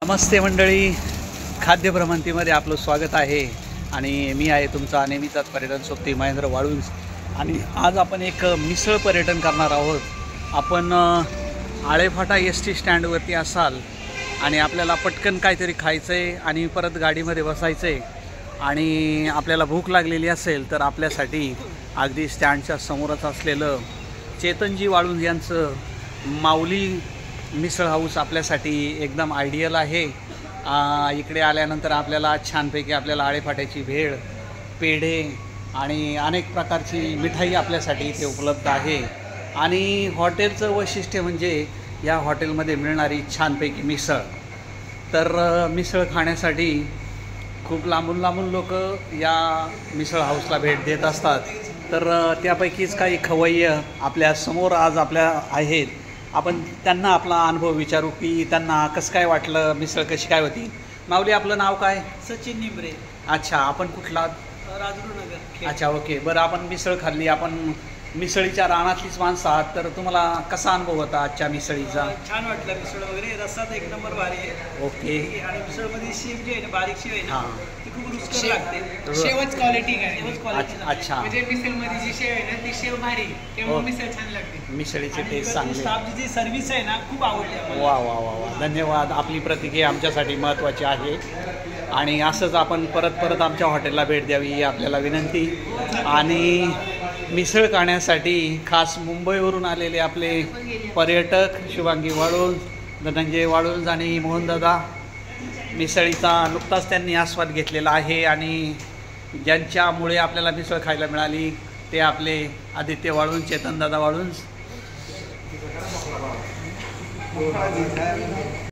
नमस्ते मंडळी, खाद्य भ्रमंतीमध्ये आपलं स्वागत आहे आणि मी आहे तुमचा नेहमीचाच पर्यटन सोबती महेंद्र वाळुंज। आणि आज आपण एक मिसळ पर्यटन करणार आहोत। आपण आळेफाटा एसटी स्टँडवरती असाल आणि आपल्याला पटकन काहीतरी खायचं आहे आणि परत गाडीमध्ये बसायचं आहे आणि आपल्याला भूक लागलेली असेल तर आपल्यासाठी अगदी स्टँडच्या समोरच असलेलं चेतनजी वाळुंज यांचं माऊली मिसळ हाऊस आपल्यासाठी एकदम आयडियल आहे। इकडे आल्यानंतर आपल्याला छानपैकी आपल्याला आळेफाट्याची भेळ, पेढे आणि अनेक प्रकारची मिठाई आपल्यासाठी इथे उपलब्ध आहे। आणि हॉटेलचं वैशिष्ट्य म्हणजे या हॉटेलमध्ये मिळणारी छानपैकी मिसळ। तर मिसळ खाण्यासाठी खूप लांबून लोक या मिसळ हाऊसला भेट देत असतात। तर त्यापैकीच काही खवय्ये आपल्या समोर आज आपल्या आहेत। आपण त्यांना आपला अनुभव विचारू की त्यांना कसं काय वाटलं, मिसळ कशी काय होती। माऊली, आपलं नाव काय? सचिन निंबरे। अच्छा, आपण कुठला? राजगुरुनगर। अच्छा, ओके, बरं। आपण मिसळ खाल्ली, आपण मिसळीच्या रानातलीच माणसं आहात, तर तुम्हाला कसा अनुभव होता आजच्या मिसळीचा? छान वाटलं मिसळ वगैरे, रस्सा एक नंबर भारी आहे। ओके। आणि मिसळमध्ये शेव जी आहे ना, बारीक शेव आहे ना, हां, ती खूप रुचकर लागते। शेवच क्वालिटी काय? अच्छा, म्हणजे मिसळमध्ये जी शेव आहे ना, ती शेव भारी, त्यामुळे मिसळ छान लागते। मिसळीची टेस्ट चांगली। स्टाफची जी सर्व्हिस आहे ना, खूप आवडली आम्हाला। वा वा वा वा, धन्यवाद। आपली प्रतिक्रिया आमच्यासाठी महत्त्वाची आहे आणि असंच आपण परत आमच्या हॉटेलला भेट द्यावी ही आपल्याला विनंती। आणि मिसळ खाण्यासाठी खास मुंबईवरून आलेले आपले पर्यटक शुभांगी वाळुंज, धनंजय वाळुंज आणि मोहनदादा, मिसळीचा नुकताच त्यांनी आस्वाद घेतलेला आहे। आणि ज्यांच्यामुळे आपल्याला मिसळ खायला मिळाली ते आपले आदित्य वाळुंज, चेतनदादा वाळुंज।